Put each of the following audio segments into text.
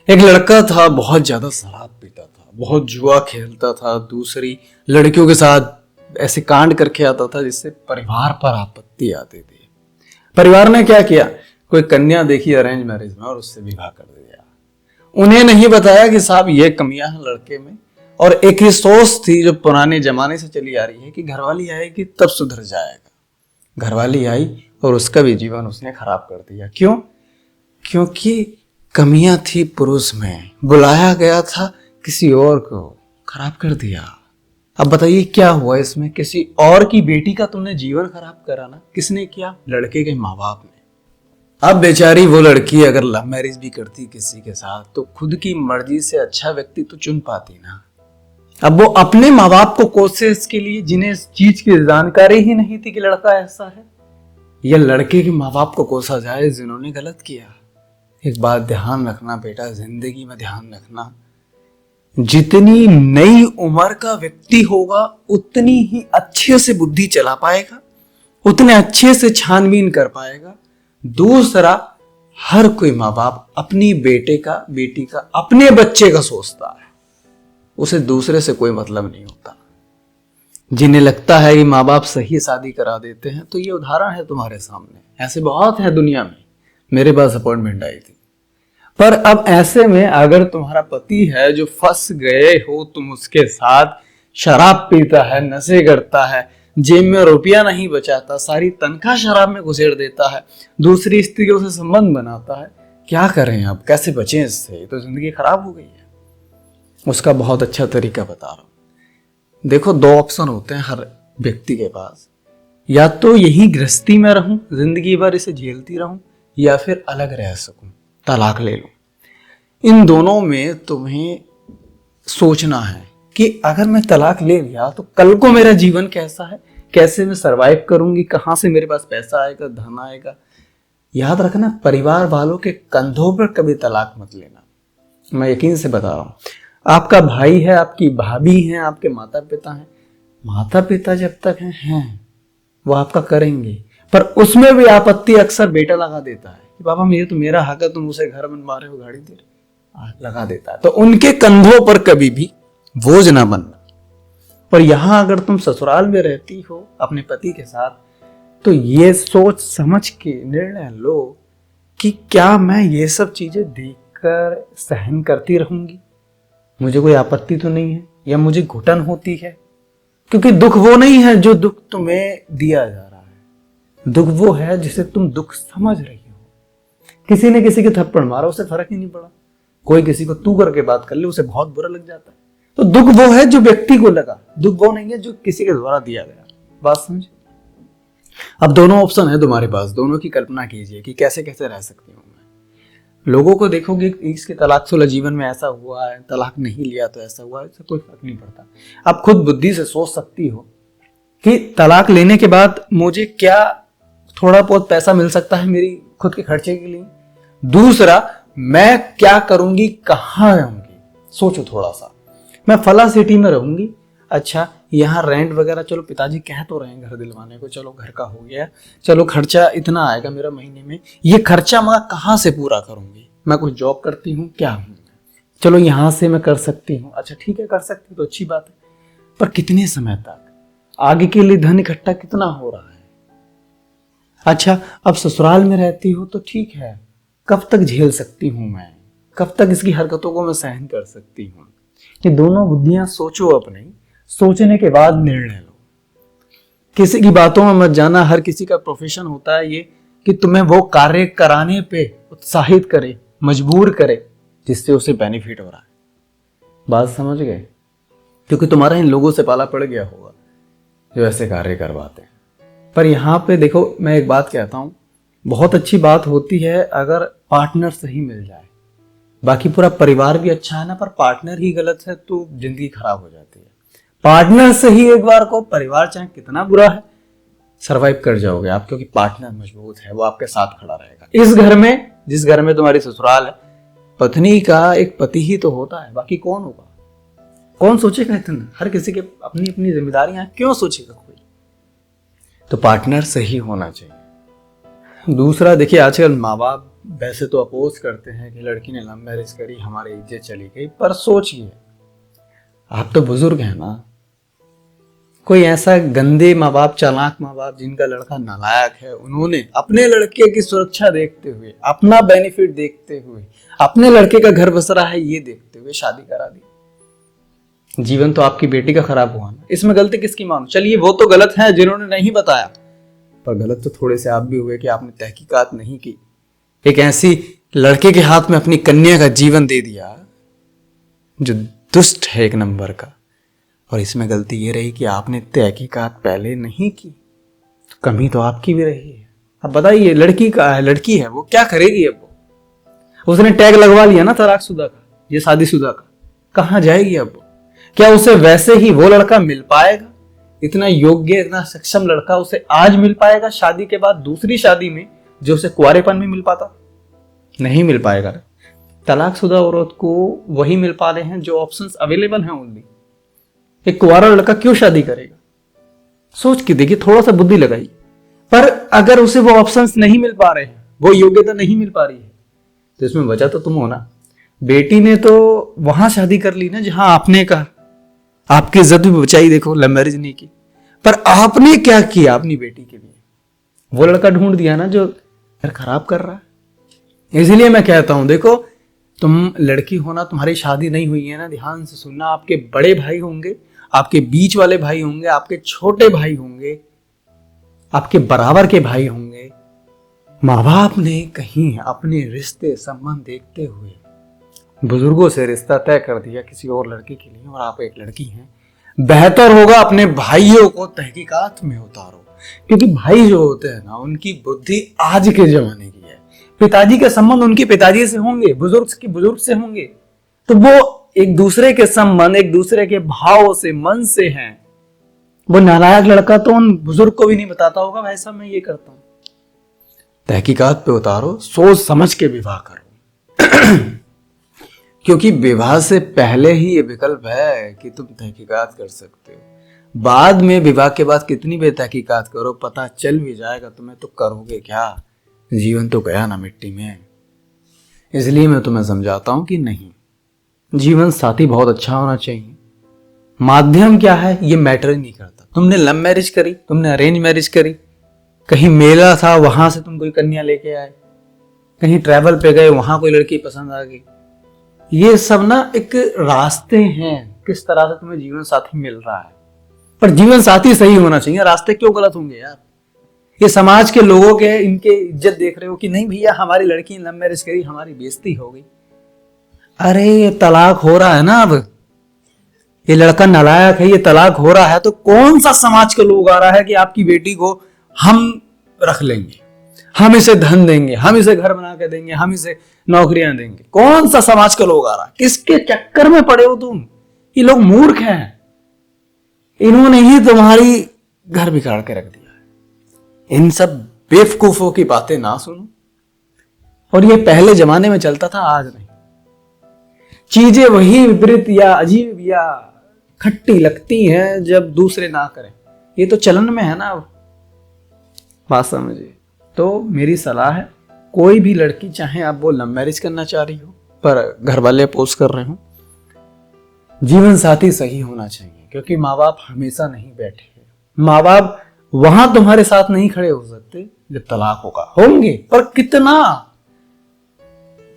एक लड़का था, बहुत ज्यादा शराब पीता था, बहुत जुआ खेलता था, दूसरी लड़कियों के साथ ऐसे कांड करके आता था जिससे परिवार पर आपत्ति आती थी। परिवार ने क्या किया, कोई कन्या देखी अरेंज मैरिज में और उससे विवाह कर दिया। उन्हें नहीं बताया कि साहब ये कमियां हैं लड़के में, और एक ही सोच थी जो पुराने जमाने से चली आ रही है कि घरवाली आएगी तब सुधर जाएगा। घरवाली आई और उसका भी जीवन उसने खराब कर दिया। क्यों? क्योंकि कमियां थी पुरुष में, बुलाया गया था किसी और को, खराब कर दिया। अब बताइए क्या हुआ इसमें? किसी और की बेटी का तुमने जीवन खराब करा ना। किसने किया? लड़के के माँ बाप ने। अब बेचारी वो लड़की अगर लव मैरिज भी करती किसी के साथ तो खुद की मर्जी से अच्छा व्यक्ति तो चुन पाती ना। अब वो अपने माँ बाप को कोसे इसके लिए जिन्हें इस चीज की जानकारी ही नहीं थी कि लड़का ऐसा है, या लड़के के माँ बाप को कोसा जाए जिन्होंने गलत किया। एक बात ध्यान रखना बेटा, जिंदगी में ध्यान रखना, जितनी नई उम्र का व्यक्ति होगा उतनी ही अच्छे से बुद्धि चला पाएगा, उतने अच्छे से छानबीन कर पाएगा। दूसरा, हर कोई माँ बाप अपनी बेटे का, बेटी का, अपने बच्चे का सोचता है, उसे दूसरे से कोई मतलब नहीं होता। जिन्हें लगता है कि माँ बाप सही शादी करा देते हैं, तो ये उदाहरण है तुम्हारे सामने, ऐसे बहुत है दुनिया में। मेरे पास अपॉइंटमेंट आई थी। पर अब ऐसे में अगर तुम्हारा पति है जो फंस गए हो तुम उसके साथ, शराब पीता है, नशे करता है, जेब में रुपया नहीं बचाता, सारी तनख्वाह शराब में घुसेड़ देता है, दूसरी स्त्रियों से संबंध बनाता है, क्या करें अब? कैसे बचें इससे? ये तो जिंदगी खराब हो गई है। उसका बहुत अच्छा तरीका बता रहा हूं। देखो, दो ऑप्शन होते हैं हर व्यक्ति के पास, या तो यही गृहस्थी में रहूं, जिंदगी भर इसे झेलती रहूं, या फिर अलग रह सकूं, तलाक ले लूं। इन दोनों में तुम्हें सोचना है कि अगर मैं तलाक ले लिया तो कल को मेरा जीवन कैसा है, कैसे मैं सरवाइव करूंगी, कहां से मेरे पास पैसा आएगा, धन आएगा। याद रखना, परिवार वालों के कंधों पर कभी तलाक मत लेना। मैं यकीन से बता रहा हूं, आपका भाई है, आपकी भाभी है, आपके माता पिता हैं। माता पिता जब तक हैं वो आपका करेंगे, पर उसमें भी आपत्ति अक्सर बेटा लगा देता है कि पापा ये तो मेरा हक है, तुम उसे घर बनवा रहे हो, गाड़ी दे रहे, लगा देता है। तो उनके कंधों पर कभी भी बोझ ना बनना। पर यहां अगर तुम ससुराल में रहती हो अपने पति के साथ, तो ये सोच समझ के निर्णय लो कि क्या मैं ये सब चीजें देखकर सहन करती रहूंगी, मुझे कोई आपत्ति तो नहीं है, या मुझे घुटन होती है? क्योंकि दुख वो नहीं है जो दुख तुम्हें दिया जा रहा है, दुख वो है जिसे तुम दुख समझ रही हो। किसी ने किसी के थप्पड़ मारा, उसे फर्क ही नहीं पड़ा। कोई किसी को तू करके बात कर ले, उसे बहुत बुरा लग जाता है। तो दुख वो है जो व्यक्ति को लगा, दुख वो नहीं है जो किसी के द्वारा दिया गया। बात समझे? अब दोनों ऑप्शन है तुम्हारे पास, दोनों की कल्पना कीजिए कि कैसे कैसे रह सकती हूं मैं। लोगों को देखोगे इसके तलाकशुदा जीवन में ऐसा हुआ है, तलाक नहीं लिया तो ऐसा हुआ है, इससे कोई फर्क नहीं पड़ता। आप खुद बुद्धि से सोच सकती हो कि तलाक लेने के बाद मुझे क्या थोड़ा बहुत पैसा मिल सकता है मेरी खुद के खर्चे के लिए। दूसरा, मैं क्या करूंगी, कहां रहूंगी, सोचो थोड़ा सा। मैं फला सिटी में रहूंगी, अच्छा यहाँ रेंट वगैरह, चलो पिताजी कह तो रहे हैं घर दिलवाने को, चलो घर का हो गया, चलो खर्चा इतना आएगा मेरा महीने में, ये खर्चा मैं कहां से पूरा करूंगी? मैं कुछ जॉब करती हूँ क्या हूँ, चलो यहां से मैं कर सकती हूँ, अच्छा ठीक है कर सकती तो अच्छी बात है, पर कितने समय तक? आगे के लिए धन इकट्ठा कितना हो रहा है? अच्छा, अब ससुराल में रहती हो तो ठीक है, कब तक झेल सकती हूं मैं, कब तक इसकी हरकतों को मैं सहन कर सकती हूं? ये दोनों बुद्धियां सोचो अपनी, सोचने के बाद निर्णय लो। किसी की बातों में मत जाना। हर किसी का प्रोफेशन होता है ये कि तुम्हें वो कार्य कराने पे उत्साहित करे, मजबूर करे जिससे उसे बेनिफिट हो रहा है। बात समझ गए? क्योंकि तुम्हारा इन लोगों से पाला पड़ गया होगा जो ऐसे कार्य करवाते हैं। पर यहां पे देखो, मैं एक बात कहता हूं, बहुत अच्छी बात होती है अगर पार्टनर सही मिल जाए, बाकी पूरा परिवार भी अच्छा है ना, पर पार्टनर ही गलत है तो जिंदगी खराब हो जाती है। पार्टनर सही एक बार को, परिवार चाहे कितना बुरा है सरवाइव कर जाओगे आप, क्योंकि पार्टनर मजबूत है, वो आपके साथ खड़ा रहेगा। इस घर में, जिस घर में तुम्हारी ससुराल है, पत्नी का एक पति ही तो होता है, बाकी कौन होगा? कौन सोचेगा इतना? हर किसी के अपनी अपनी जिम्मेदारियां, क्यों सोचेगा कोई? तो पार्टनर सही होना चाहिए। दूसरा, देखिए आजकल माँ बाप वैसे तो अपोज करते हैं कि लड़की ने लव मैरिज करी, हमारी इज्जत चली गई, पर सोचिए, आप तो बुजुर्ग हैं ना। कोई ऐसा गंदे माँ बाप, चालाक माँ बाप जिनका लड़का नालायक है, उन्होंने अपने लड़के की सुरक्षा देखते हुए, अपना बेनिफिट देखते हुए, अपने लड़के का घर बस रहा है ये देखते हुए शादी करा दी। जीवन तो आपकी बेटी का खराब हुआ ना, इसमें गलती किसकी मानो? चलिए वो तो गलत है जिन्होंने नहीं बताया, पर गलत तो थोड़े से आप भी हुए कि आपने तहकीकात नहीं की। एक ऐसी लड़के के हाथ में अपनी कन्या का जीवन दे दिया जो दुष्ट है एक नंबर का। और इसमें गलती ये रही कि आपने तहकीकात पहले नहीं की, तो कमी तो आपकी भी रही है। अब बताइए, लड़की का है, लड़की है, वो क्या करेगी? अब उसने टैग लगवा लिया ना तलाकशुदा का, ये शादीशुदा का, कहाँ जाएगी अब? क्या उसे वैसे ही वो लड़का मिल पाएगा? इतना योग्य, इतना सक्षम लड़का उसे आज मिल पाएगा शादी के बाद दूसरी शादी में, जो उसे कुंवारेपन में मिल पाता? नहीं मिल पाएगा। तलाकशुदा औरत को वही मिल पा रहे हैं जो ऑप्शंस अवेलेबल हैं ओनली। एक कुंवारा लड़का क्यों शादी करेगा? सोच के देखिए, थोड़ा सा बुद्धि लगाइए। पर अगर उसे वो ऑप्शंस नहीं मिल पा रहे हैं, वो योग्यता नहीं मिल पा रही है, तो इसमें वजह तो तुम हो ना। बेटी ने तो वहां शादी कर ली ना जहां आपने कहा, आपकी इज्जत भी बचाई, देखो लव मैरिज नहीं की। पर आपने क्या किया अपनी बेटी के लिए? वो लड़का ढूंढ दिया ना जो घर खराब कर रहा है। इसलिए मैं कहता हूं, देखो तुम लड़की होना, तुम्हारी शादी नहीं हुई है ना, ध्यान से सुनना। आपके बड़े भाई होंगे, आपके बीच वाले भाई होंगे, आपके छोटे भाई होंगे, आपके बराबर के भाई होंगे। माँ बाप ने कहीं अपने रिश्ते संबंध देखते हुए बुजुर्गों से रिश्ता तय कर दिया किसी और लड़की के लिए, और आप एक लड़की हैं, बेहतर होगा अपने भाइयों को तहकीकात में उतारो। क्योंकि भाई जो होते हैं ना, उनकी बुद्धि आज के जमाने की है। पिताजी के संबंध उनके पिताजी से होंगे, बुजुर्ग से होंगे, तो वो एक दूसरे के संबंध, एक दूसरे के भाव से, मन से हैं। वो नालायक लड़का तो उन बुजुर्ग को भी नहीं बताता होगा भाई साहब मैं ये करता हूं। तहकीकात पे उतारो, सोच समझ के विवाह करो। क्योंकि विवाह से पहले ही ये विकल्प है कि तुम तहकीकात कर सकते हो। बाद में, विवाह के बाद कितनी भी तहकीकात करो, पता चल भी जाएगा तुम्हें, तो करोगे क्या? जीवन तो गया ना मिट्टी में। इसलिए मैं तुम्हें समझाता हूं कि नहीं, जीवन साथी बहुत अच्छा होना चाहिए। माध्यम क्या है ये मैटर ही नहीं करता। तुमने लव मैरिज करी, तुमने अरेंज मैरिज करी, कहीं मेला था वहां से तुम कोई कन्या लेके आए, कहीं ट्रैवल पे गए वहां कोई लड़की पसंद आ गई, ये सब ना एक रास्ते हैं किस तरह से तुम्हें जीवन साथी मिल रहा है। पर जीवन साथी सही होना चाहिए, रास्ते क्यों गलत होंगे यार? ये समाज के लोगों के, इनके इज्जत देख रहे हो कि नहीं भैया हमारी लड़की लव मैरिज करी, हमारी बेइज्जती हो गई। अरे ये तलाक हो रहा है ना, अब ये लड़का नालायक है, ये तलाक हो रहा है, तो कौन सा समाज के लोग आ रहा है कि आपकी बेटी को हम रख लेंगे, हम इसे धन देंगे, हम इसे घर बना के देंगे, हम इसे नौकरियां देंगे? कौन सा समाज का लोग आ रहा है? किसके चक्कर में पड़े हो तुम? ये लोग मूर्ख हैं, इन्होंने ही तुम्हारी घर बिगाड़ के रख दिया है। इन सब बेवकूफों की बातें ना सुनो। और ये पहले जमाने में चलता था, आज नहीं। चीजें वही विपरीत या अजीब या खट्टी लगती हैं जब दूसरे ना करें। ये तो चलन में है ना, बात समझिए। तो मेरी सलाह है, कोई भी लड़की, चाहे आप वो लव मैरिज करना चाह रही हो पर घर वाले अपोज कर रहे हो, जीवन साथी सही होना चाहिए। क्योंकि माँ बाप हमेशा नहीं बैठे हैं, माँ बाप वहां तुम्हारे साथ नहीं खड़े हो सकते जब तलाक होगा, होंगे पर कितना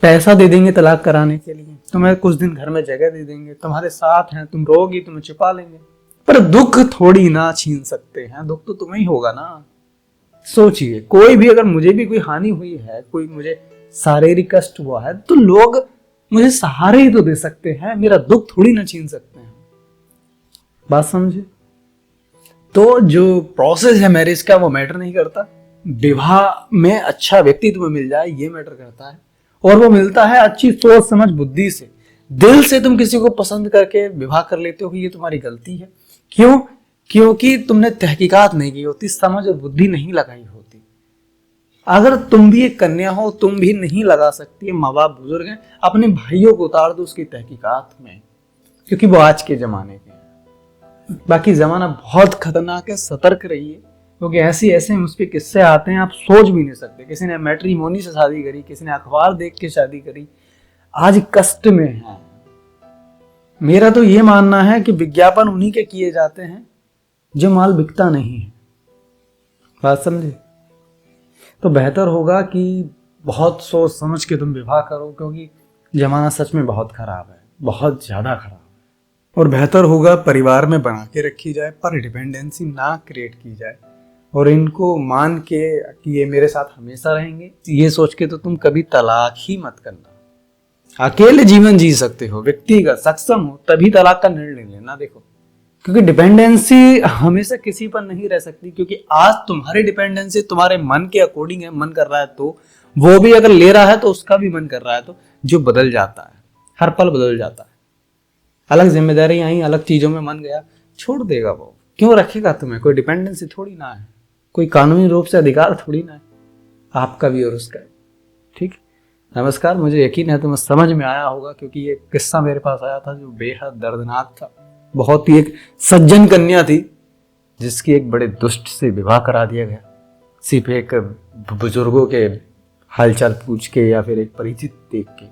पैसा दे देंगे तलाक कराने के लिए, तुम्हें कुछ दिन घर में जगह दे देंगे, तुम्हारे साथ हैं, तुम रोगी, तुम्हें छिपा लेंगे, पर दुख थोड़ी ना छीन सकते हैं। दुख तो तुम्हें ही होगा ना। सोचिए, कोई भी, अगर मुझे भी कोई हानि हुई है, कोई मुझे शारीरिक कष्ट हुआ है, तो लोग मुझे सहारे ही तो दे सकते हैं, मेरा दुख थोड़ी ना छीन सकते हैं। बात समझे? तो जो प्रोसेस है मैरिज का वो मैटर नहीं करता। विवाह में अच्छा व्यक्ति तुम्हें मिल जाए ये मैटर करता है, और वो मिलता है अच्छी सोच समझ बुद्धि से। दिल से तुम किसी को पसंद करके विवाह कर लेते हो, ये तुम्हारी गलती है। क्यों? क्योंकि तुमने तहकीकात नहीं की होती, समझ और बुद्धि नहीं लगाई होती। अगर तुम भी एक कन्या हो, तुम भी नहीं लगा सकती, माँ बाप बुजुर्ग हैं, अपने भाइयों को उतार दो उसकी तहकीकात में, क्योंकि वो आज के जमाने के हैं। बाकी जमाना बहुत खतरनाक है, सतर्क रहिए, क्योंकि ऐसे ऐसे उस पे किस्से आते हैं आप सोच भी नहीं सकते। किसी ने मैट्रिमोनी से शादी करी, किसी ने अखबार देख के शादी करी, आज कष्ट में है। मेरा तो ये मानना है कि विज्ञापन उन्हीं के किए जाते हैं जो माल बिकता नहीं है। बात समझे? तो बेहतर होगा कि बहुत सोच समझ के तुम विवाह करो, क्योंकि जमाना सच में बहुत खराब है, बहुत ज्यादा खराब है। और बेहतर होगा परिवार में बना के रखी जाए, पर डिपेंडेंसी ना क्रिएट की जाए। और इनको मान के कि ये मेरे साथ हमेशा रहेंगे, ये सोच के तो तुम कभी तलाक ही मत करना। अकेले जीवन जी सकते हो, व्यक्तिगत सक्षम हो, तभी तलाक का निर्णय लेना। देखो, क्योंकि डिपेंडेंसी हमेशा किसी पर नहीं रह सकती, क्योंकि आज तुम्हारी डिपेंडेंसी तुम्हारे मन के अकॉर्डिंग है, मन कर रहा है तो वो भी अगर ले रहा है तो उसका भी मन कर रहा है, तो जो बदल जाता है, हर पल बदल जाता है। अलग जिम्मेदारी आई, अलग चीजों में मन गया, छोड़ देगा वो, क्यों रखेगा तुम्हें? कोई डिपेंडेंसी थोड़ी ना है, कोई कानूनी रूप से अधिकार थोड़ी ना है, आपका भी और उसका। ठीक, नमस्कार। मुझे यकीन है तुम्हें समझ में आया होगा, क्योंकि ये किस्सा मेरे पास आया था जो बेहद दर्दनाक था। बहुत ही एक सज्जन कन्या थी जिसकी एक बड़े दुष्ट से विवाह करा दिया गया, सिर्फ एक बुजुर्गों के हालचाल पूछ के या फिर एक परिचित देख के,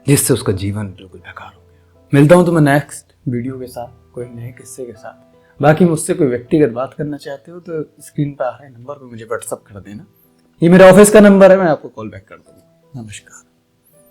जिससे उसका जीवन बिल्कुल बेकार हो गया। मिलता हूं तुम्हें नेक्स्ट वीडियो के साथ, कोई नए किस्से के साथ। बाकी मुझसे कोई व्यक्तिगत बात करना चाहते हो तो स्क्रीन पर आ रहे नंबर पर मुझे व्हाट्सअप कर देना। ये मेरे ऑफिस का नंबर है, मैं आपको कॉल बैक कर दूंगा। नमस्कार।